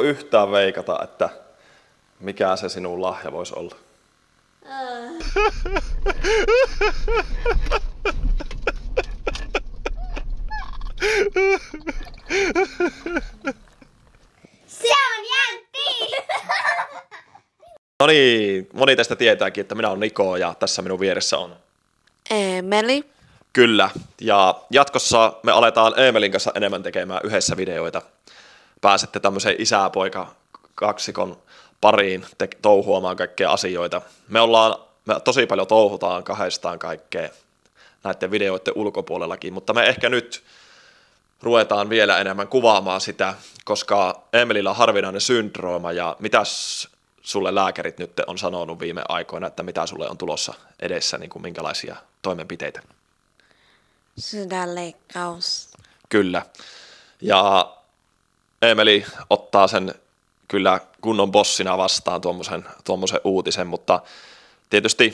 Yhtään veikata, että mikä se sinun lahja voisi olla. Se on Jäntti! No niin, moni teistä tietääkin, että minä olen Niko ja tässä minun vieressä on Eemeli. Kyllä, ja jatkossa me aletaan Eemelin kanssa enemmän tekemään yhdessä videoita. Pääsette tämmöiseen isä-poika-kaksikon pariin touhuamaan kaikkea asioita. Me tosi paljon touhutaan kahdestaan kaikkea näiden videoiden ulkopuolellakin, mutta me ehkä nyt ruvetaan vielä enemmän kuvaamaan sitä, koska Eemelillä on harvinainen syndrooma ja mitäs sulle lääkärit nyt on sanonut viime aikoina, että mitä sulle on tulossa edessä, niin kuin minkälaisia toimenpiteitä? Sydänleikkaus. Kyllä. Ja Eemeli ottaa sen kyllä kunnon bossina vastaan tuommoisen uutisen, mutta tietysti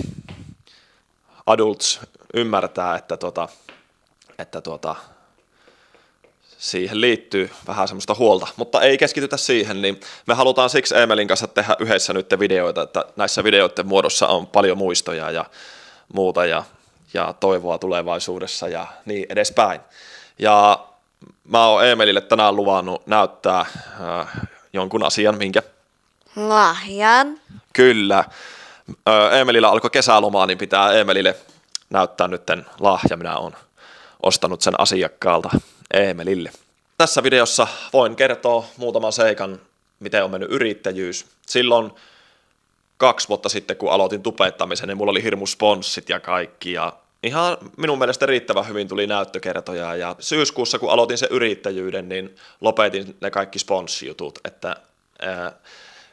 adults ymmärtää, että siihen liittyy vähän semmoista huolta, mutta ei keskitytä siihen, niin me halutaan siksi Eemelin kanssa tehdä yhdessä nyt videoita, että näissä videoiden muodossa on paljon muistoja ja muuta ja toivoa tulevaisuudessa ja niin edespäin. Ja mä oon Eemelille tänään luvannut näyttää jonkun asian, minkä? Lahjan. Kyllä. Eemelillä alkoi kesälomaa, niin pitää Eemelille näyttää nytten lahja. Minä oon ostanut sen asiakkaalta Eemelille. Tässä videossa voin kertoa muutaman seikan, miten on mennyt yrittäjyys. Silloin 2 vuotta sitten, kun aloitin tubettamisen, niin mulla oli hirmu sponssit ja kaikki. Ja ihan minun mielestä riittävän hyvin tuli näyttökertoja. Ja syyskuussa, kun aloitin sen yrittäjyyden, niin lopetin ne kaikki sponssijutut, että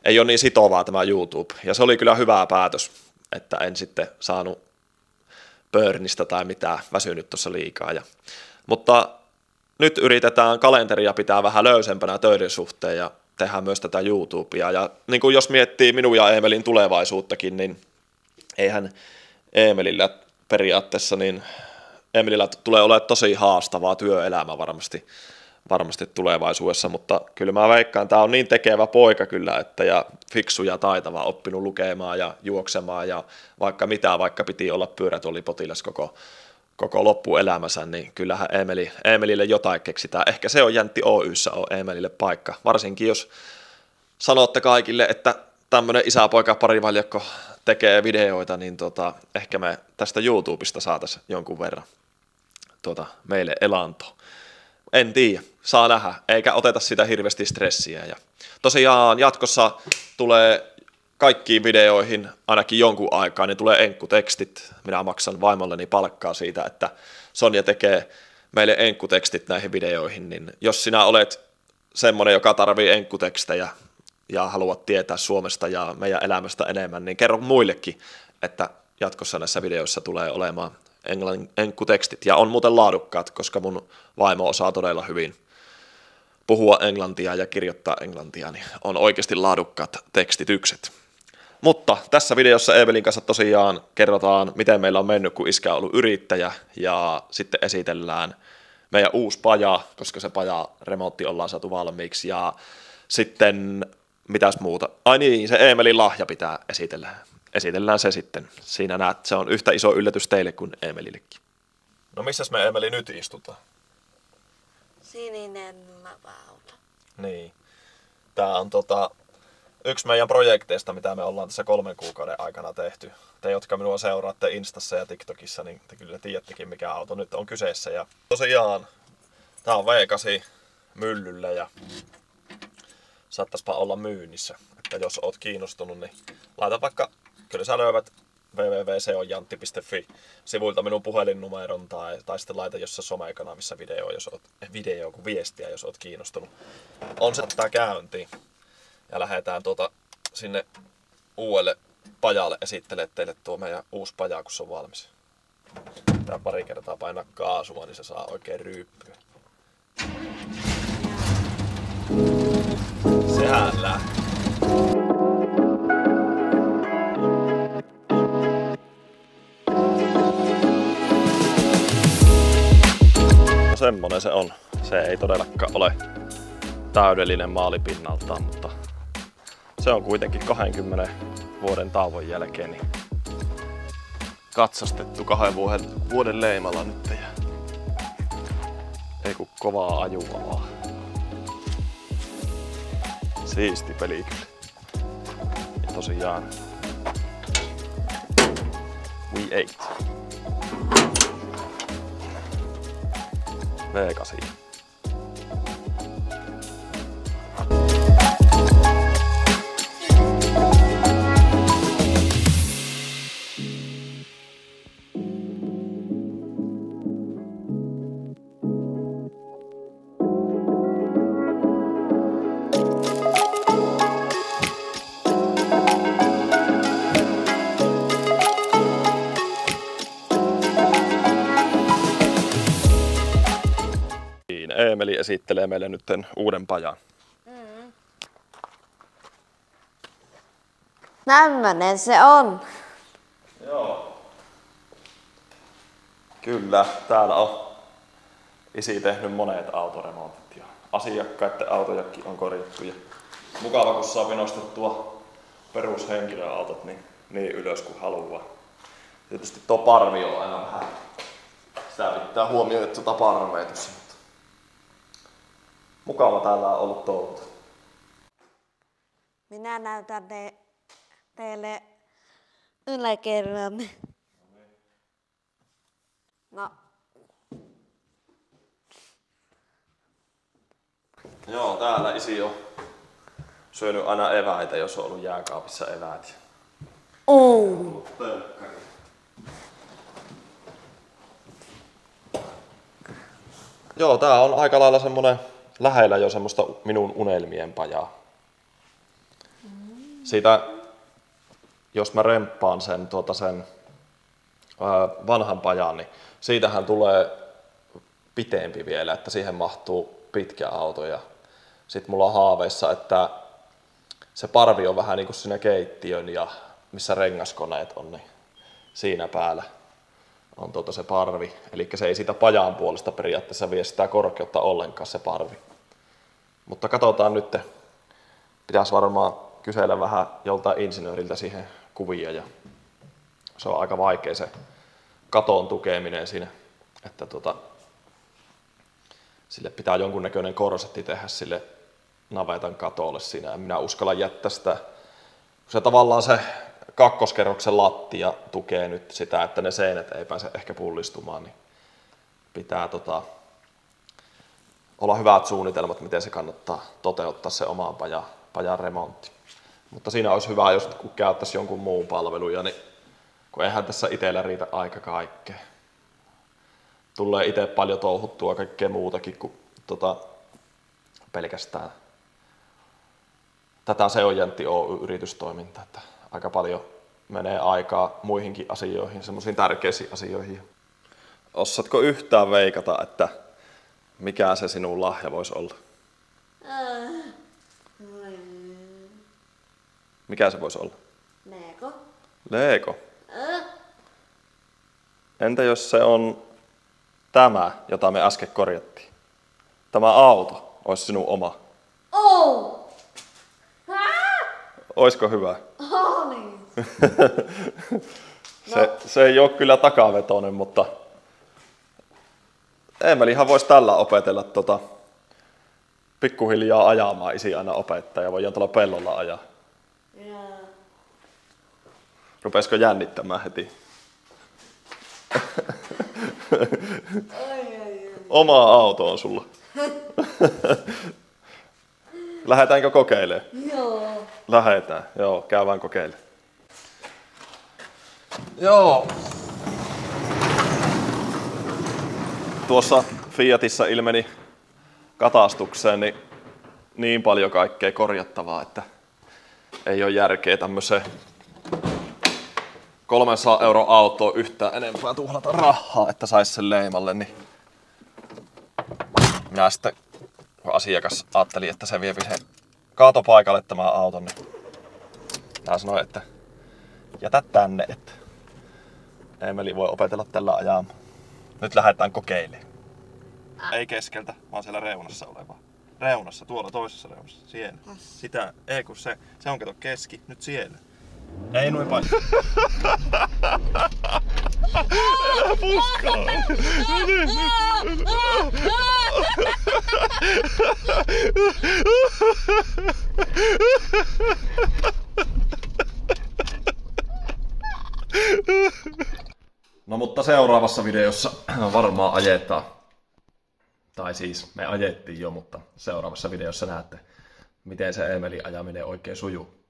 ei ole niin sitovaa tämä YouTube. Ja se oli kyllä hyvä päätös, että en sitten saanut burnista tai mitään, väsynyt tuossa liikaa. Mutta nyt yritetään kalenteria pitää vähän löysempänä töiden suhteen ja tehdään myös tätä YouTubea. Ja niin kuin jos miettii minun ja Eemelin tulevaisuuttakin, niin eihän Eemelillä periaatteessa, niin Eemelillä tulee olemaan tosi haastavaa työelämä varmasti tulevaisuudessa, mutta kyllä mä veikkaan, tämä on niin tekevä poika kyllä, että ja fiksu ja taitava, oppinut lukemaan ja juoksemaan ja vaikka piti olla pyörätuolipotilas koko loppuelämänsä, niin kyllähän Eemelille jotain keksitään. Ehkä se on Jäntti Oy:ssä on Eemelille paikka, varsinkin jos sanotte kaikille, että tämmöinen isä-poika-parivaljakko tekee videoita, niin ehkä me tästä YouTubesta saataisiin jonkun verran meille elantoa. En tiedä, saa nähdä, eikä oteta sitä hirveästi stressiä. Ja tosiaan jatkossa tulee kaikkiin videoihin ainakin jonkun aikaa, niin tulee enkkutekstit. Minä maksan vaimolleni palkkaa siitä, että Sonja tekee meille enkkutekstit näihin videoihin, niin jos sinä olet semmoinen, joka tarvii enkkutekstejä ja haluat tietää Suomesta ja meidän elämästä enemmän, niin kerro muillekin, että jatkossa näissä videoissa tulee olemaan enkkutekstit. Ja on muuten laadukkaat, koska mun vaimo osaa todella hyvin puhua englantia ja kirjoittaa englantia, niin on oikeasti laadukkaat tekstitykset. Mutta tässä videossa Eemelin kanssa tosiaan kerrotaan, miten meillä on mennyt, kun iskä on ollut yrittäjä, ja sitten esitellään meidän uusi paja, koska se pajaremontti ollaan saatu valmiiksi, ja sitten mitäs muuta. Ai niin, se Eemelin lahja pitää esitellä. Esitellään se sitten. Siinä näet, se on yhtä iso yllätys teille kuin Eemelillekin. No missäs me Eemeli nyt istutaan? Sininen lavauta. Niin. Tää on yksi meidän projekteista, mitä me ollaan tässä 3 kuukauden aikana tehty. Te, jotka minua seuraatte Instassa ja TikTokissa, niin te kyllä tiedättekin, mikä auto nyt on kyseessä. Ja tosiaan, tää on V8 myllyllä ja saattaispa olla myynnissä. Että jos oot kiinnostunut, niin laita vaikka, kyllä sä löydät www.seonjantti.fi sivuilta minun puhelinnumeron tai sitten laita jossain somekanavissa kun viestiä, jos oot kiinnostunut. On se tää käyntiin. Ja lähdetään sinne uudelle pajalle esittelee teille tuo meidän uusi paja, kun se on valmis. Tää pari kertaa painaa kaasua, niin se saa oikein ryyppyä. Sehän lähtee. No semmonen se on. Se ei todellakaan ole täydellinen maalipinnaltaan, mutta se on kuitenkin 20 vuoden tauon jälkeen niin katsastettu 2 vuoden leimalla nyt ja ei kun kovaa ajua vaan. Siisti peli kyllä. Ja tosiaan V8. V8. Eemeli esittelee meille nyt uuden pajan. Tämmönen se on. Joo. Kyllä, täällä on isi tehnyt monet autoremontit ja asiakkaiden autojakin on korjattu. Ja mukava kun saa nostettua perushenkilöautot niin ylös kuin haluaa. Tietysti tuo parvi on aina vähän. Sitä pitää huomioida tuota parvea tuossa. Mukava täällä on ollut touhuta. Minä näytän teille yläkerran. No. Joo, täällä isi on syönyt aina eväitä, jos on ollut jääkaapissa eväät. Oh. Joo, tää on aika lailla semmonen lähellä jo semmoista minun unelmien pajaa. Siitä, jos mä remppaan sen, vanhan pajan, niin siitähän tulee pitempi vielä, että siihen mahtuu pitkä auto. Ja sit mulla on haaveissa, että se parvi on vähän niin kuin siinä keittiön ja missä rengaskoneet on, niin siinä päällä on se parvi. Eli se ei siitä pajan puolesta periaatteessa vie sitä korkeutta ollenkaan se parvi. Mutta katsotaan nyt. Pitäisi varmaan kysellä vähän joltain insinööriltä siihen kuvia. Ja se on aika vaikea se katon tukeminen siinä. Että sille pitää jonkunnäköinen korsetti tehdä sille navetan katolle siinä. En minä uskalla jättää sitä. Se tavallaan se kakkoskerroksen lattia tukee nyt sitä, että ne seinät ei pääse ehkä pullistumaan, niin pitää olla hyvät suunnitelmat, miten se kannattaa toteuttaa se omaan pajan remontti. Mutta siinä olisi hyvä, jos kun käyttäisi jonkun muun palveluja, niin kun eihän tässä itsellä riitä aika kaikkea. Tulee itse paljon touhuttua kaikkea muutakin kuin pelkästään tätä Seojäntti Oy-yritystoimintaa. Että aika paljon menee aikaa muihinkin asioihin, semmoisiin tärkeisiin asioihin. Osaatko yhtään veikata, että mikä se sinun lahja voisi olla? Mikä se voisi olla? Lego. Lego. Entä jos se on tämä, jota me äsken korjattiin? Tämä auto olisi sinun oma. Oh! Oisko hyvä? Oli. Se ei ole kyllä takavetoinen, mutta Eemelihan voisi tällä opetella pikkuhiljaa ajamaan. Isi aina opettaa ja voi tuolla pellolla ajaa. Yeah. Rupeisiko jännittämään heti? Oma auto on sulla. Lähdetäänkö kokeilemaan? Joo. Lähdetään, joo, käydään kokeilemaan. Joo. Tuossa Fiatissa ilmeni katastukseen niin paljon kaikkea korjattavaa, että ei ole järkeä tämmöiseen 300 € autoon yhtään enempää tuhlata rahaa, että saisi sen leimalle. Niin minä sitten, kun asiakas ajatteli, että se vie sen kaatopaikalle tämä auton, niin minä sanoin, että jätä tänne, että Eemeli voi opetella tällä ajamaan. Nyt lähdetään kokeilemaan. Ei keskeltä, vaan siellä reunassa olevaa. reunassa, tuolla toisessa reunassa, siellä. Sitä, ei kun se on kato keski, nyt siellä. Ei noin paljon. Elä puskaan! No mutta seuraavassa videossa varmaan ajetaan. Tai siis me ajettiin jo, mutta seuraavassa videossa näette, miten se Eemelin ajaminen oikein sujuu.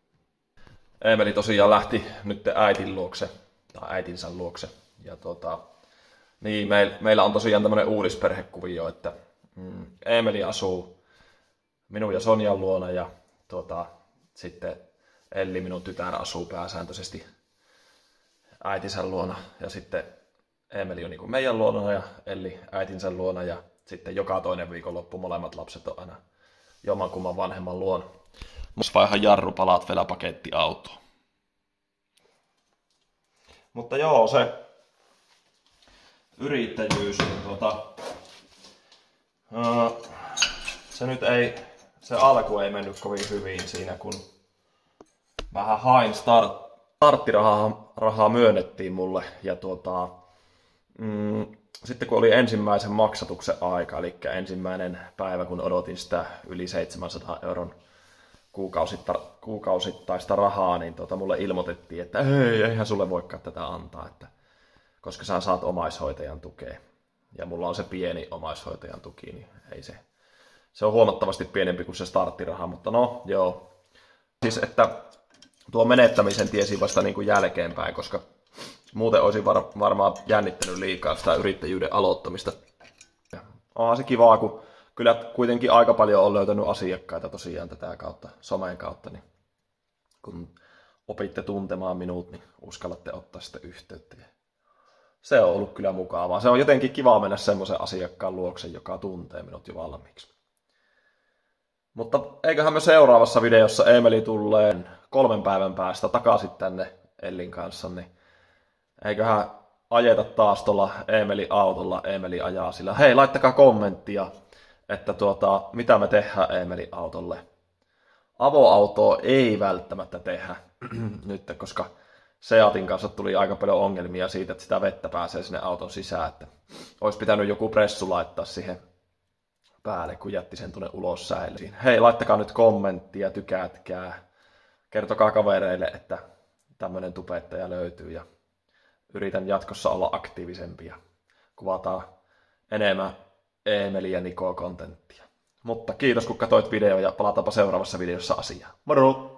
Eemeli tosiaan lähti nyt äitin luokse, tai äitinsä luokse. Ja niin meillä on tosiaan tämmönen uudisperhekuvio, että Eemeli asuu minun ja Sonjan luona ja sitten Elli, minun tytär, asuu pääsääntöisesti äitinsä luona. Ja sitten Eemeli on niin kuin meidän luona ja Elli äitinsä luona ja sitten joka toinen viikonloppu molemmat lapset on aina jommankumman vanhemman luona. Mus vaihan jarrupalat vielä pakettiautoon. Mutta joo, se yrittäjyys, niin se nyt ei, se alku ei mennyt kovin hyvin siinä, kun vähän hain starttirahaa myönnettiin mulle ja sitten kun oli ensimmäisen maksatuksen aika, eli ensimmäinen päivä, kun odotin sitä yli 700 euron kuukausittaista rahaa, niin mulle ilmoitettiin, että hei, eihän sulle voikaan tätä antaa, että, koska sä saat omaishoitajan tukea. Ja mulla on se pieni omaishoitajan tuki, niin ei se on huomattavasti pienempi kuin se starttiraha, mutta no joo. Siis että tuo menettämisen tiesi vasta niin kuin jälkeenpäin, koska muuten olisin varmaan jännittänyt liikaa sitä yrittäjyyden aloittamista. Onhan se kivaa, kun kyllä kuitenkin aika paljon on löytänyt asiakkaita tosiaan tätä kautta, somen kautta, niin kun opitte tuntemaan minut, niin uskallatte ottaa sitä yhteyttä. Se on ollut kyllä mukavaa. Se on jotenkin kiva mennä semmoisen asiakkaan luokse, joka tuntee minut jo valmiiksi. Mutta eiköhän me seuraavassa videossa Eemeli tulleen 3 päivän päästä takaisin tänne Ellin kanssa, niin eiköhän ajeta taas tuolla Eemelin autolla, Eemeli ajaa sillä. Hei, laittakaa kommenttia, että mitä me tehdään Eemelin autolle. Avoautoa ei välttämättä tehdä nyt, koska Seatin kanssa tuli aika paljon ongelmia siitä, että sitä vettä pääsee sinne auton sisään, että olisi pitänyt joku pressu laittaa siihen päälle, kun jätti sen tuonne ulos säiliin. Hei, laittakaa nyt kommenttia, tykätkää, kertokaa kavereille, että tämmönen tubettaja löytyy ja yritän jatkossa olla aktiivisempi ja kuvataan enemmän Eemeli ja Niko kontenttia. Mutta kiitos kun katsoit videon ja palataanpa seuraavassa videossa asiaan. Moro!